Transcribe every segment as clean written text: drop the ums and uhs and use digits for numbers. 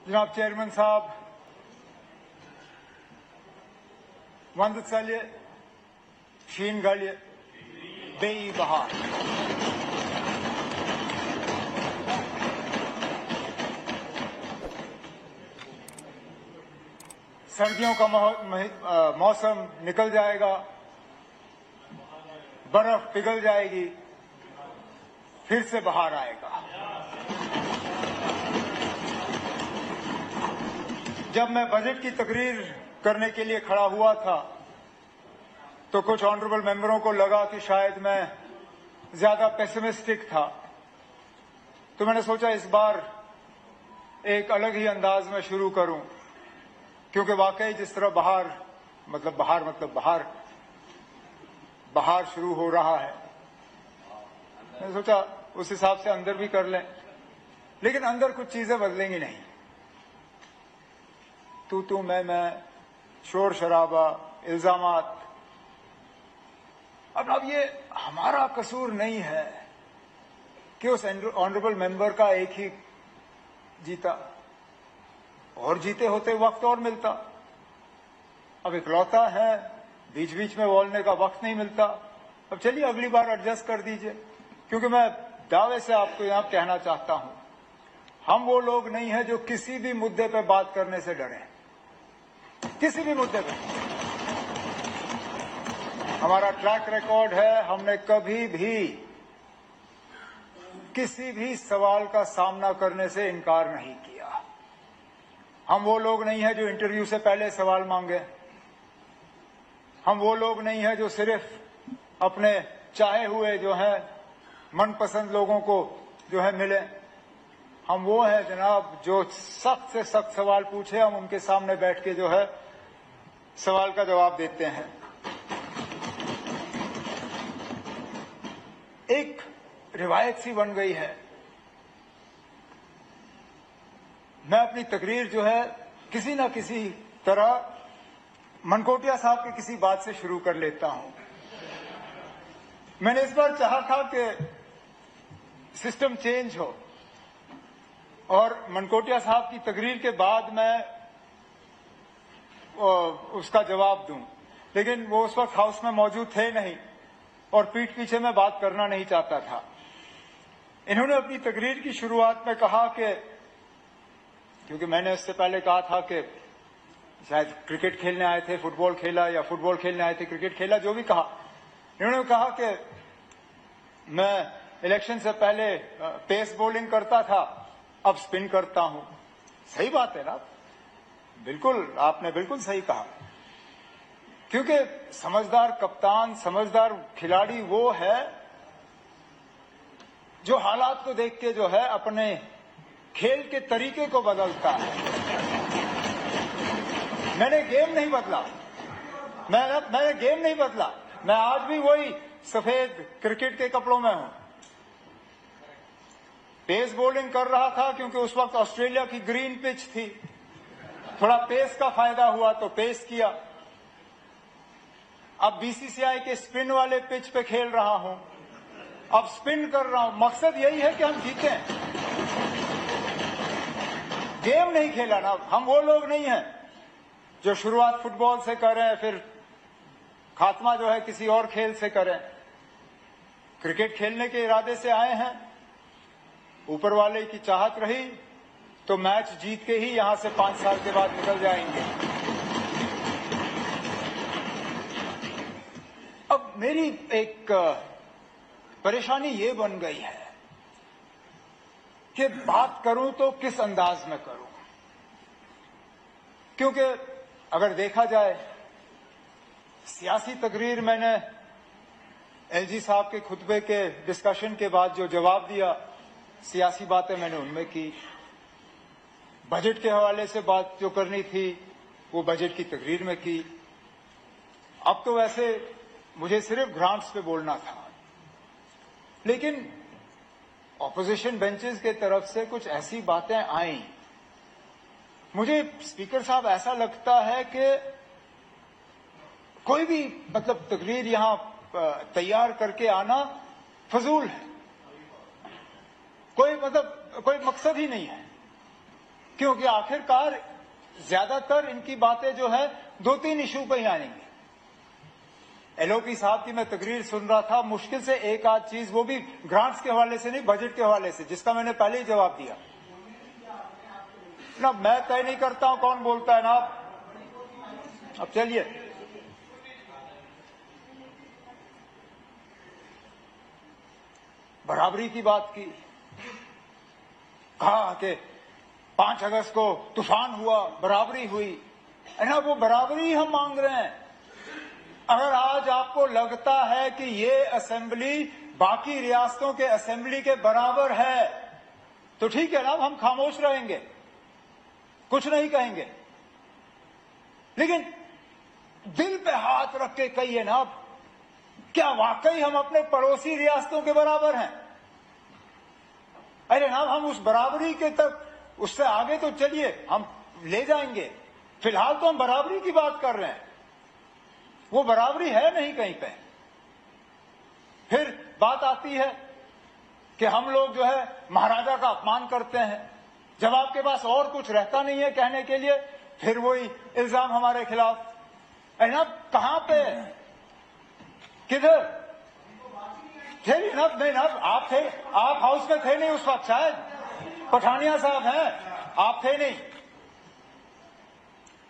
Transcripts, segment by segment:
जनाब चेयरमैन साहब, वंदत्सल्य शीनगल्य बेई बहार। सर्दियों का मौसम निकल जाएगा, बर्फ पिघल जाएगी, फिर से बाहर आएगा। जब मैं बजट की तकरीर करने के लिए खड़ा हुआ था तो कुछ ऑनरेबल मेंबरों को लगा कि शायद मैं ज्यादा पेसिमिस्टिक था, तो मैंने सोचा इस बार एक अलग ही अंदाज में शुरू करूं, क्योंकि वाकई जिस तरह बाहर शुरू हो रहा है, मैंने सोचा उस हिसाब से अंदर भी कर लें। लेकिन अंदर कुछ चीजें बदलेंगी नहीं। तू मैं, शोर शराबा, इल्जामात। अब ये हमारा कसूर नहीं है कि उस ऑनरेबल मेंबर का एक ही जीता, और जीते होते वक्त और मिलता। अब इकलौता है, बीच बीच में बोलने का वक्त नहीं मिलता। अब चलिए अगली बार एडजस्ट कर दीजिए, क्योंकि मैं दावे से आपको यहां कहना चाहता हूं, हम वो लोग नहीं हैं जो किसी भी मुद्दे पे बात करने से डरे। किसी भी मुद्दे पे हमारा ट्रैक रिकॉर्ड है, हमने कभी भी किसी भी सवाल का सामना करने से इनकार नहीं किया। हम वो लोग नहीं हैं जो इंटरव्यू से पहले सवाल मांगे। हम वो लोग नहीं हैं जो सिर्फ अपने चाहे हुए जो है मनपसंद लोगों को जो है मिले। हम वो हैं जनाब जो सख्त से सख्त सवाल पूछे, हम उनके सामने बैठ के जो है सवाल का जवाब देते हैं। एक रिवायत सी बन गई है, मैं अपनी तकरीर जो है किसी न किसी तरह मनकोटिया साहब की किसी बात से शुरू कर लेता हूं। मैंने इस बार चाहा था कि सिस्टम चेंज हो और मनकोटिया साहब की तकरीर के बाद मैं उसका जवाब दूं, लेकिन वो उस वक्त हाउस में मौजूद थे नहीं और पीठ पीछे मैं बात करना नहीं चाहता था। इन्होंने अपनी तकरीर की शुरुआत में कहा कि, क्योंकि मैंने उससे पहले कहा था कि शायद क्रिकेट खेलने आए थे, फुटबॉल खेला, या फुटबॉल खेलने आए थे, क्रिकेट खेला, जो भी कहा। इन्होंने कहा कि मैं इलेक्शन से पहले पेस बॉलिंग करता था, अब स्पिन करता हूं। सही बात है ना, बिल्कुल, आपने बिल्कुल सही कहा, क्योंकि समझदार कप्तान, समझदार खिलाड़ी वो है जो हालात को देख के जो है अपने खेल के तरीके को बदलता है। मैंने गेम नहीं बदला, मैंने गेम नहीं बदला, मैं आज भी वही सफेद क्रिकेट के कपड़ों में हूं। पेस बॉलिंग कर रहा था क्योंकि उस वक्त ऑस्ट्रेलिया की ग्रीन पिच थी, थोड़ा पेस का फायदा हुआ तो पेस किया। अब बीसीसीआई के स्पिन वाले पिच पे खेल रहा हूं, अब स्पिन कर रहा हूं। मकसद यही है कि हम जीतें, गेम नहीं खेला ना। हम वो लोग नहीं हैं जो शुरुआत फुटबॉल से करें फिर खात्मा जो है किसी और खेल से करें। क्रिकेट खेलने के इरादे से आए हैं, ऊपर वाले की चाहत रही तो मैच जीत के ही यहां से 5 साल के बाद निकल जाएंगे। अब मेरी एक परेशानी ये बन गई है कि बात करूं तो किस अंदाज में करूं, क्योंकि अगर देखा जाए सियासी तकरीर मैंने एलजी साहब के खुतबे के डिस्कशन के बाद जो जवाब दिया, सियासी बातें मैंने उनमें की। बजट के हवाले से बात जो करनी थी वो बजट की तकरीर में की। अब तो वैसे मुझे सिर्फ ग्रांट्स पे बोलना था, लेकिन ऑपोजिशन बेंचेस के तरफ से कुछ ऐसी बातें आई, मुझे स्पीकर साहब ऐसा लगता है कि कोई भी मतलब तकरीर यहां तैयार करके आना फजूल है, कोई मकसद ही नहीं है। क्योंकि आखिरकार ज्यादातर इनकी बातें जो है 2-3 इशू पे ही आएंगी। एलओपी साहब की मैं तकरीर सुन रहा था, मुश्किल से एक आध चीज, वो भी ग्रांट्स के हवाले से नहीं, बजट के हवाले से, जिसका मैंने पहले ही जवाब दिया ना। मैं तय नहीं करता हूं कौन बोलता है ना। अब चलिए, बराबरी की बात की, कहा कि 5 अगस्त को तूफान हुआ, बराबरी हुई है ना। वो बराबरी हम मांग रहे हैं। अगर आज आपको लगता है कि ये असेंबली बाकी रियासतों के असेंबली के बराबर है तो ठीक है ना, हम खामोश रहेंगे, कुछ नहीं कहेंगे। लेकिन दिल पे हाथ रख के कहिए ना, क्या वाकई हम अपने पड़ोसी रियासतों के बराबर हैं? अरे ना, हम उस बराबरी के तक, उससे आगे तो चलिए हम ले जाएंगे। फिलहाल तो हम बराबरी की बात कर रहे हैं, वो बराबरी है नहीं कहीं पे। फिर बात आती है कि हम लोग जो है महाराजा का अपमान करते हैं। जब आपके पास और कुछ रहता नहीं है कहने के लिए, फिर वही इल्जाम हमारे खिलाफ। अरे ना, कहां पे, किधर थे? नहीं ना, आप थे, आप हाउस में थे नहीं उस वक्त, शायद पठानिया साहब हैं, आप थे नहीं।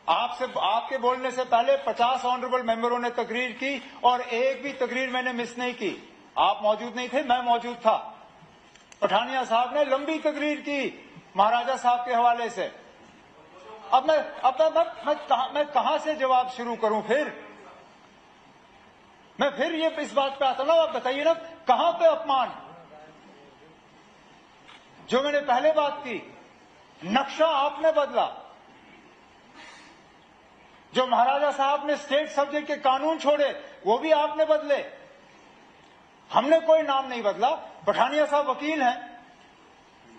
आपसे, आपके बोलने से पहले 50 ऑनरेबल मेंबरों ने तकरीर की और एक भी तकरीर मैंने मिस नहीं की। आप मौजूद नहीं थे, मैं मौजूद था। पठानिया साहब ने लंबी तकरीर की महाराजा साहब के हवाले से। अब मैं कहां से जवाब शुरू करूं? फिर मैं ये इस बात पे आता ना, आप बताइए ना, कहां पे अपमान? जो मैंने पहले बात की, नक्शा आपने बदला। जो महाराजा साहब ने स्टेट सब्जेक्ट के कानून छोड़े, वो भी आपने बदले। हमने कोई नाम नहीं बदला। पठानिया साहब वकील हैं,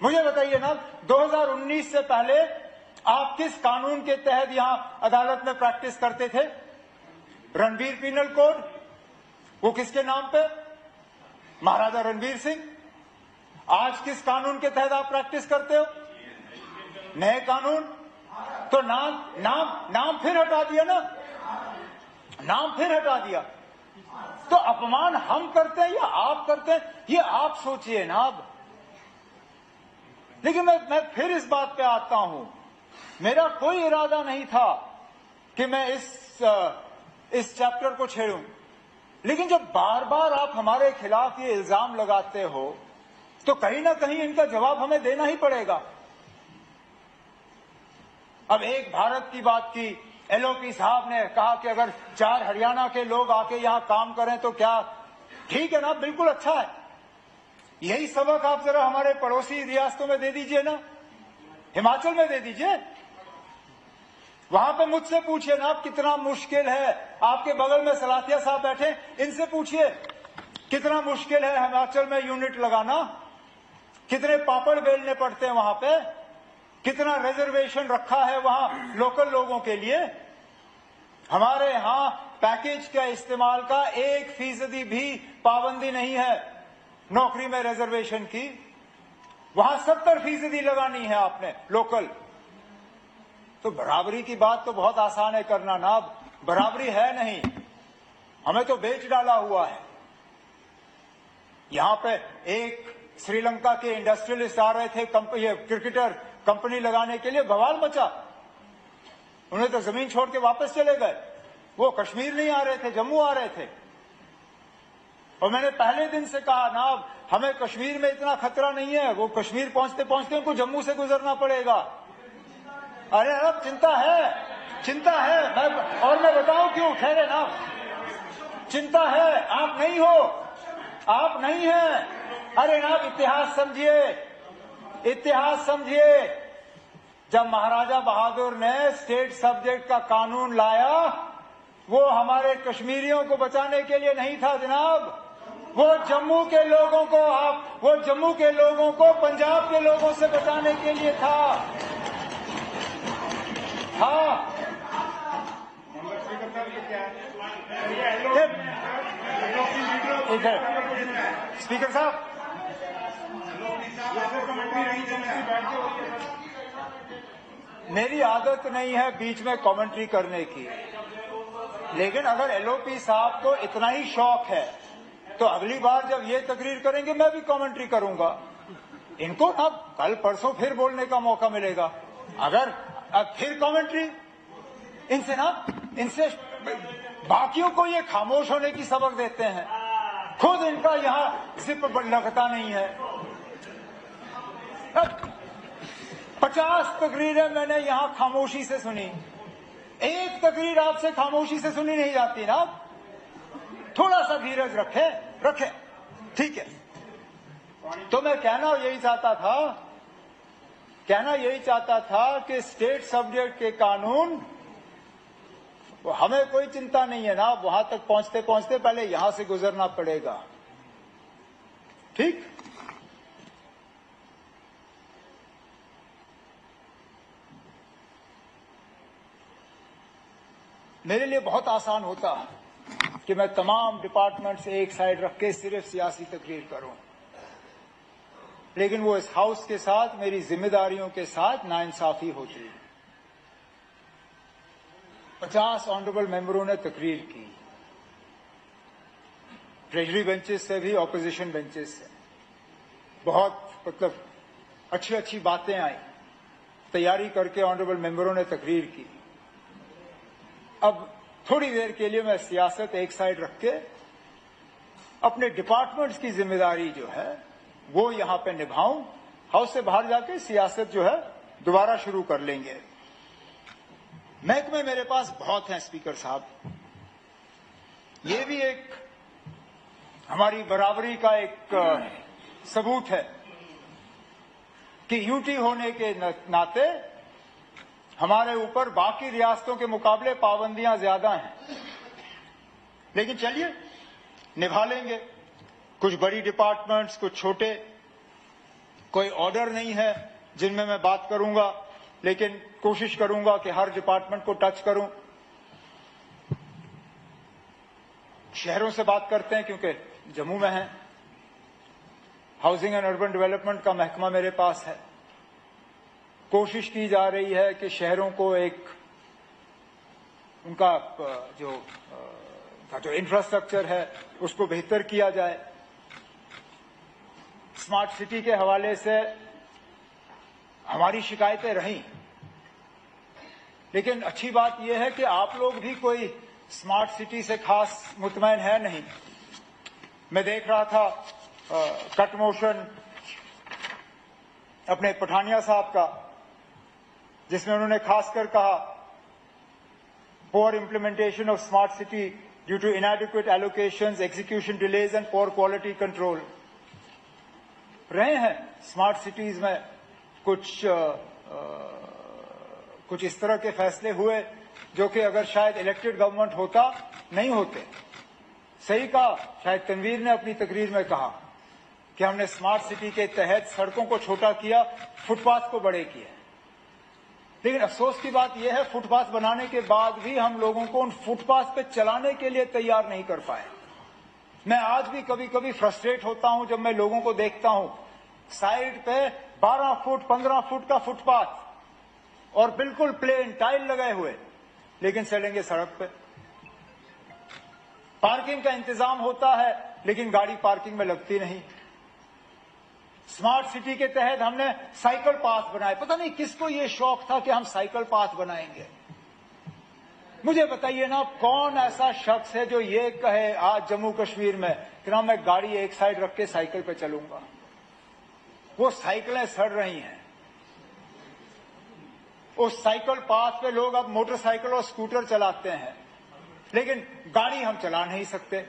मुझे बताइए ना, 2019 से पहले आप किस कानून के तहत यहां अदालत में प्रैक्टिस करते थे? रणबीर पीनल कोड, वो किसके नाम पे? महाराजा रणबीर सिंह। आज किस कानून के तहत आप प्रैक्टिस करते हो? नए कानून। तो नाम फिर हटा दिया ना, नाम फिर हटा दिया। तो अपमान हम करते हैं या आप करते हैं, ये आप सोचिए ना। अब लेकिन मैं फिर इस बात पे आता हूं, मेरा कोई इरादा नहीं था कि मैं इस चैप्टर को छेड़ूं। लेकिन जब बार बार आप हमारे खिलाफ ये इल्जाम लगाते हो तो कहीं ना कहीं इनका जवाब हमें देना ही पड़ेगा। अब एक भारत की बात की, एलओपी साहब ने कहा कि अगर 4 हरियाणा के लोग आके यहां काम करें तो क्या ठीक है ना? बिल्कुल अच्छा है। यही सबक आप जरा हमारे पड़ोसी रियासतों में दे दीजिए ना, हिमाचल में दे दीजिए। वहां पे मुझसे पूछिए ना, आप कितना मुश्किल है। आपके बगल में सलाथिया साहब बैठे, इनसे पूछिए कितना मुश्किल है हिमाचल में यूनिट लगाना, कितने पापड़ बेलने पड़ते हैं वहां पे, कितना रिजर्वेशन रखा है वहां लोकल लोगों के लिए। हमारे यहां पैकेज का इस्तेमाल का 1% भी पाबंदी नहीं है नौकरी में रिजर्वेशन की। वहां 70% लगानी है आपने लोकल। तो बराबरी की बात तो बहुत आसान है करना ना। अब बराबरी है नहीं, हमें तो बेच डाला हुआ है। यहां पे एक श्रीलंका के इंडस्ट्रियलिस्ट आ रहे थे, क्रिकेटर कंपनी लगाने के लिए, बवाल मचा। उन्हें तो जमीन छोड़ के वापस चले गए। वो कश्मीर नहीं आ रहे थे, जम्मू आ रहे थे। और मैंने पहले दिन से कहा ना, हमें कश्मीर में इतना खतरा नहीं है। वो कश्मीर पहुंचते पहुंचते उनको जम्मू से गुजरना पड़ेगा। अरे अब चिंता है। मैं बताऊं क्यों? ठहरे ना, चिंता है। आप नहीं हो, आप नहीं हैं। अरे ना, इतिहास समझिए। जब महाराजा बहादुर ने स्टेट सब्जेक्ट का कानून लाया, वो हमारे कश्मीरियों को बचाने के लिए नहीं था जनाब। वो जम्मू के लोगों को पंजाब के लोगों से बचाने के लिए था। हाँ, इधर स्पीकर साहब, मेरी आदत नहीं है बीच में कमेंट्री करने की, लेकिन अगर एलओपी साहब को इतना ही शौक है तो अगली बार जब ये तकरीर करेंगे मैं भी कमेंट्री करूंगा। इनको अब कल परसों फिर बोलने का मौका मिलेगा। अगर अब फिर कमेंट्री इनसे बाकियों को ये खामोश होने की सबक देते हैं, खुद इनका यहाँ जिप लगता नहीं है। 50 तकरीरें मैंने यहाँ खामोशी से सुनी, एक तकरीर आपसे खामोशी से सुनी नहीं जाती ना। थोड़ा सा धीरज रखे, ठीक है। तो मैं कहना यही चाहता था कि स्टेट सब्जेक्ट के कानून, हमें कोई चिंता नहीं है ना, वहां तक पहुंचते पहुंचते पहले यहां से गुजरना पड़ेगा, ठीक। मेरे लिए बहुत आसान होता कि मैं तमाम डिपार्टमेंट से एक साइड रख के सिर्फ सियासी तकरीर करूं, लेकिन वो इस हाउस के साथ मेरी जिम्मेदारियों के साथ नाइंसाफी होती है। 50 ऑनरेबल मेंबरों ने तकरीर की, ट्रेजरी बेंचेस से भी, ऑपोजिशन बेंचेस से। बहुत मतलब अच्छी बातें आई, तैयारी करके ऑनरेबल मेंबरों ने तकरीर की। अब थोड़ी देर के लिए मैं सियासत एक साइड रख के अपने डिपार्टमेंट्स की जिम्मेदारी जो है वो यहां पे निभाऊं। हाउस से बाहर जाके सियासत जो है दोबारा शुरू कर लेंगे। महकमे मेरे पास बहुत हैं स्पीकर साहब, ये भी एक हमारी बराबरी का एक सबूत है कि यूटी होने के नाते हमारे ऊपर बाकी रियासतों के मुकाबले पाबंदियां ज्यादा हैं, लेकिन चलिए निभा लेंगे। कुछ बड़ी डिपार्टमेंट्स, कुछ छोटे, कोई ऑर्डर नहीं है जिनमें मैं बात करूंगा, लेकिन कोशिश करूंगा कि हर डिपार्टमेंट को टच करूं। शहरों से बात करते हैं क्योंकि जम्मू में है। हाउसिंग एंड अर्बन डेवलपमेंट का महकमा मेरे पास है। कोशिश की जा रही है कि शहरों को एक उनका जो इंफ्रास्ट्रक्चर है उसको बेहतर किया जाए। स्मार्ट सिटी के हवाले से हमारी शिकायतें रहीं, लेकिन अच्छी बात यह है कि आप लोग भी कोई स्मार्ट सिटी से खास मुतमैन है नहीं। मैं देख रहा था कट मोशन अपने पठानिया साहब का, जिसमें उन्होंने खासकर कहा poor implementation of smart city due to inadequate allocations, execution delays and poor quality control। रहे हैं स्मार्ट सिटीज में कुछ इस तरह के फैसले हुए जो कि अगर शायद इलेक्टेड गवर्नमेंट होता नहीं होते। सही कहा, शायद तनवीर ने अपनी तकरीर में कहा कि हमने स्मार्ट सिटी के तहत सड़कों को छोटा किया, फुटपाथ को बड़े किए। लेकिन अफसोस की बात यह है, फुटपाथ बनाने के बाद भी हम लोगों को उन फुटपाथ पे चलाने के लिए तैयार नहीं कर पाए। मैं आज भी कभी कभी फ्रस्ट्रेट होता हूं जब मैं लोगों को देखता हूं साइड पे 12 फुट 15 फुट का फुटपाथ और बिल्कुल प्लेन टाइल लगाए हुए, लेकिन चलेंगे सड़क पे। पार्किंग का इंतजाम होता है लेकिन गाड़ी पार्किंग में लगती नहीं। स्मार्ट सिटी के तहत हमने साइकिल पाथ बनाए। पता नहीं किसको ये शौक था कि हम साइकिल पाथ बनाएंगे। मुझे बताइए ना, कौन ऐसा शख्स है जो ये कहे आज जम्मू कश्मीर में कि ना मैं गाड़ी एक साइड रख के साइकिल पे चलूंगा। वो साइकिलें सड़ रही हैं। उस साइकिल पाथ पे लोग अब मोटरसाइकिल और स्कूटर चलाते हैं, लेकिन गाड़ी हम चला नहीं सकते।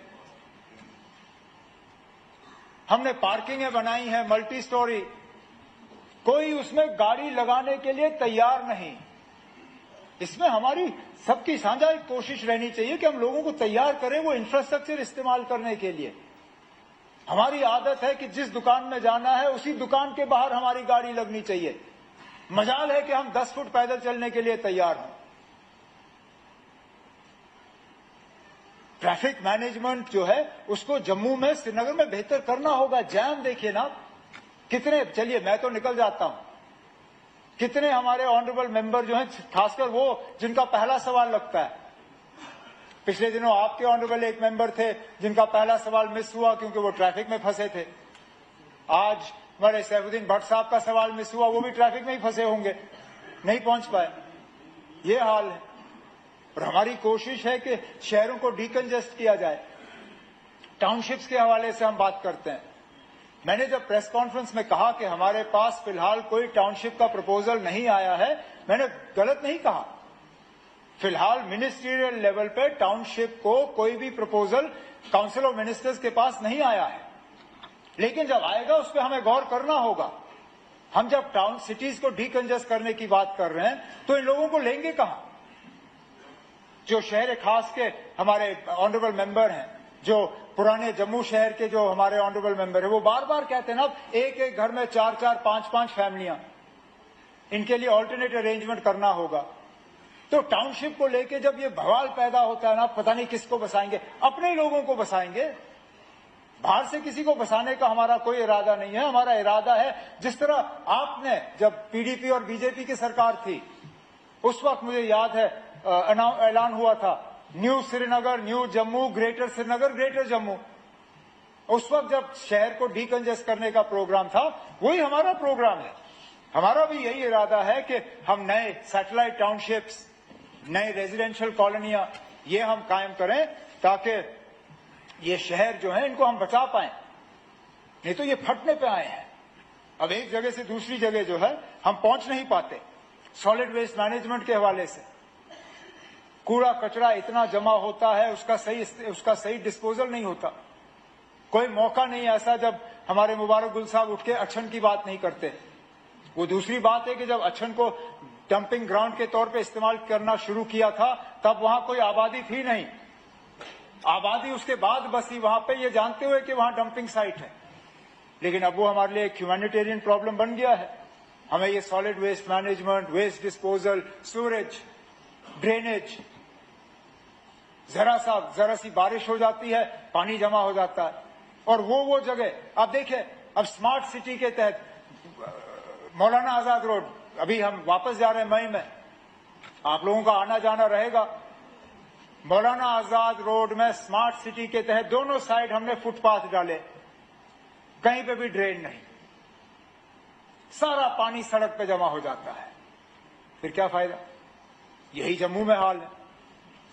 हमने पार्किंगें बनाई हैं मल्टी स्टोरी, कोई उसमें गाड़ी लगाने के लिए तैयार नहीं। इसमें हमारी सबकी साझा एक कोशिश रहनी चाहिए कि हम लोगों को तैयार करें वो इंफ्रास्ट्रक्चर इस्तेमाल करने के लिए। हमारी आदत है कि जिस दुकान में जाना है उसी दुकान के बाहर हमारी गाड़ी लगनी चाहिए। मजाल है कि हम 10 फुट पैदल चलने के लिए तैयार हों। ट्रैफिक मैनेजमेंट जो है उसको जम्मू में, श्रीनगर में बेहतर करना होगा। जैम देखिए ना कितने, चलिए मैं तो निकल जाता हूं, कितने हमारे ऑनरेबल मेंबर जो हैं, खासकर वो जिनका पहला सवाल लगता है। पिछले दिनों आपके ऑनरेबल एक मेंबर थे जिनका पहला सवाल मिस हुआ क्योंकि वो ट्रैफिक में फंसे थे। आज हमारे सैफुद्दीन भट्ट साहब का सवाल मिस हुआ, वो भी ट्रैफिक में ही फंसे होंगे, नहीं पहुंच पाए। ये हाल है। और हमारी कोशिश है कि शहरों को डीकंजेस्ट किया जाए। टाउनशिप्स के हवाले से हम बात करते हैं। मैंने जब प्रेस कॉन्फ्रेंस में कहा कि हमारे पास फिलहाल कोई टाउनशिप का प्रपोजल नहीं आया है, मैंने गलत नहीं कहा। फिलहाल मिनिस्ट्रियल लेवल पे टाउनशिप को कोई भी प्रपोजल काउंसिल ऑफ मिनिस्टर्स के पास नहीं आया है, लेकिन जब आएगा उस पर हमें गौर करना होगा। हम जब टाउन सिटीज को डीकंजेस्ट करने की बात कर रहे हैं तो इन लोगों को लेंगे कहां? जो शहर खास के हमारे ऑनरेबल मेंबर हैं, जो पुराने जम्मू शहर के जो हमारे ऑनरेबल मेंबर है, वो बार बार कहते हैं ना, एक एक घर में 4-4, 5-5 फैमिलियां, इनके लिए ऑल्टरनेट अरेंजमेंट करना होगा। तो टाउनशिप को लेके जब ये बवाल पैदा होता है ना, पता नहीं किसको बसाएंगे, अपने ही लोगों को बसाएंगे। बाहर से किसी को बसाने का हमारा कोई इरादा नहीं है। हमारा इरादा है, जिस तरह आपने जब पीडीपी और बीजेपी की सरकार थी, उस वक्त मुझे याद है ऐलान हुआ था new Srinagar, new Jammu, greater Srinagar, greater Jammu. उस वक्त जब शहर को डीकंजेस्ट करने का प्रोग्राम था, वही हमारा प्रोग्राम है। हमारा भी यही इरादा है कि हम नए सैटेलाइट टाउनशिप्स, नए रेजिडेंशियल कॉलोनियां, ये हम कायम करें ताकि ये शहर जो है इनको हम बचा पाएं। नहीं तो ये फटने पे आए हैं। अब एक जगह से दूसरी जगह जो है हम पहुंच नहीं पाते। सॉलिड वेस्ट मैनेजमेंट के हवाले से कूड़ा कचरा इतना जमा होता है, उसका सही डिस्पोजल नहीं होता। कोई मौका नहीं ऐसा जब हमारे मुबारक गुल साहब उठ के अच्छन की बात नहीं करते। वो दूसरी बात है कि जब अच्छन को डंपिंग ग्राउंड के तौर पे इस्तेमाल करना शुरू किया था, तब वहां कोई आबादी थी नहीं। आबादी उसके बाद बसी वहां पे, ये जानते हुए कि वहां डंपिंग साइट है। लेकिन अब वो हमारे लिए एक ह्यूमैनिटेरियन प्रॉब्लम बन गया है। हमें ये solid waste management, waste disposal, storage, drainage, जरा सी बारिश हो जाती है, पानी जमा हो जाता है। और वो जगह आप देखिए, अब स्मार्ट सिटी के तहत मौलाना आजाद रोड, अभी हम वापस जा रहे हैं मई में, आप लोगों का आना जाना रहेगा। मौलाना आजाद रोड में स्मार्ट सिटी के तहत दोनों साइड हमने फुटपाथ डाले, कहीं पे भी ड्रेन नहीं, सारा पानी सड़क पे जमा हो जाता है। फिर क्या फायदा? यही जम्मू में हाल है।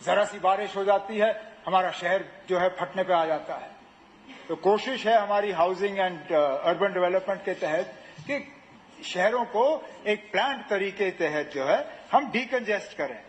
जरा सी बारिश हो जाती है, हमारा शहर जो है फटने पे आ जाता है। तो कोशिश है हमारी हाउसिंग एंड अर्बन डेवलपमेंट के तहत कि शहरों को एक प्लान्ड तरीके के तहत जो है हम डीकंजेस्ट करें।